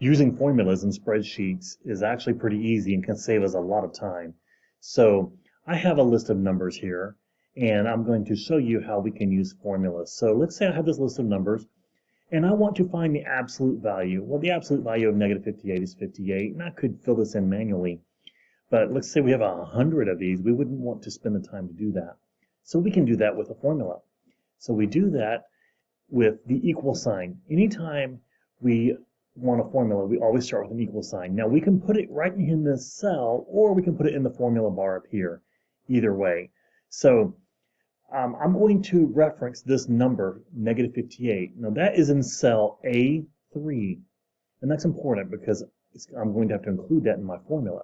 Using formulas in spreadsheets is actually pretty easy and can save us a lot of time. So I have a list of numbers here, and I'm going to show you how we can use formulas. So let's say I have this list of numbers, and I want to find the absolute value. Well, the absolute value of negative 58 is 58, and I could fill this in manually. But let's say we have 100 of these. We wouldn't want to spend the time to do that. So we can do that with a formula. So we do that with the equal sign. Anytime we want a formula, we always start with an equal sign. Now we can put it right in this cell, or we can put it in the formula bar up here. Either way. So I'm going to reference this number, negative 58. Now that is in cell A3, and that's important because I'm going to have to include that in my formula.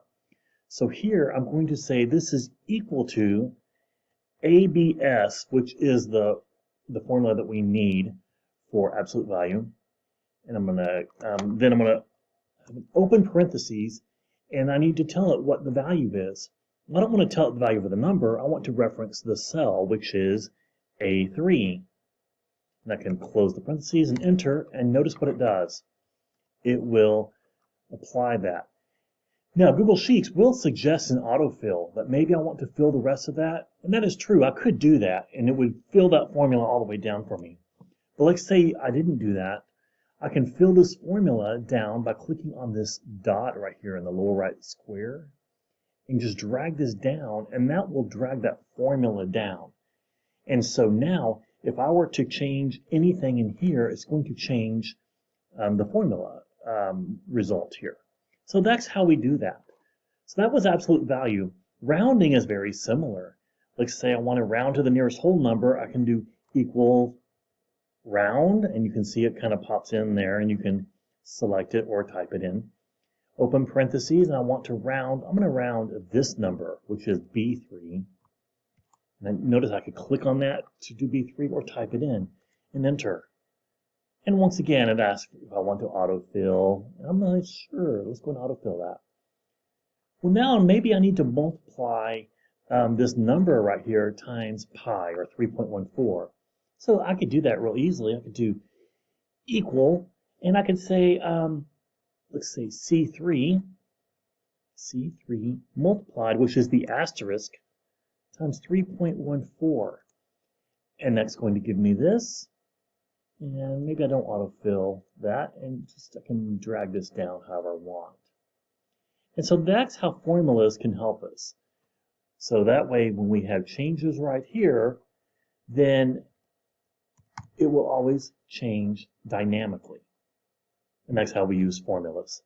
So here I'm going to say this is equal to ABS, which is the formula that we need for absolute value. And I'm gonna open parentheses, and I need to tell it what the value is. I don't want to tell it the value of the number. I want to reference the cell, which is A3. And I can close the parentheses and enter, and notice what it does. It will apply that. Now, Google Sheets will suggest an autofill, but maybe I want to fill the rest of that. And that is true. I could do that, and it would fill that formula all the way down for me. But let's say I didn't do that. I can fill this formula down by clicking on this dot right here in the lower right square and just drag this down, and that will drag that formula down. And so now, if I were to change anything in here, it's going to change the formula result here. So that's how we do that. So that was absolute value. Rounding is very similar. Let's say I want to round to the nearest whole number. I can do equal round, and you can see it kind of pops in there, and you can select it or type it in. Open parentheses, and I want to round. I'm going to round this number, which is B3. And then notice I could click on that to do B3 or type it in and enter. And once again, it asks if I want to autofill. I'm not sure. Let's go and autofill that. Well, now maybe I need to multiply this number right here times pi, or 3.14. So I could do that real easily. I could do equal, and I could say, let's say C3 multiplied, which is the asterisk, times 3.14. And that's going to give me this. And maybe I don't autofill that, and just I can drag this down however I want. And so that's how formulas can help us. So that way, when we have changes right here, then it will always change dynamically. And that's how we use formulas.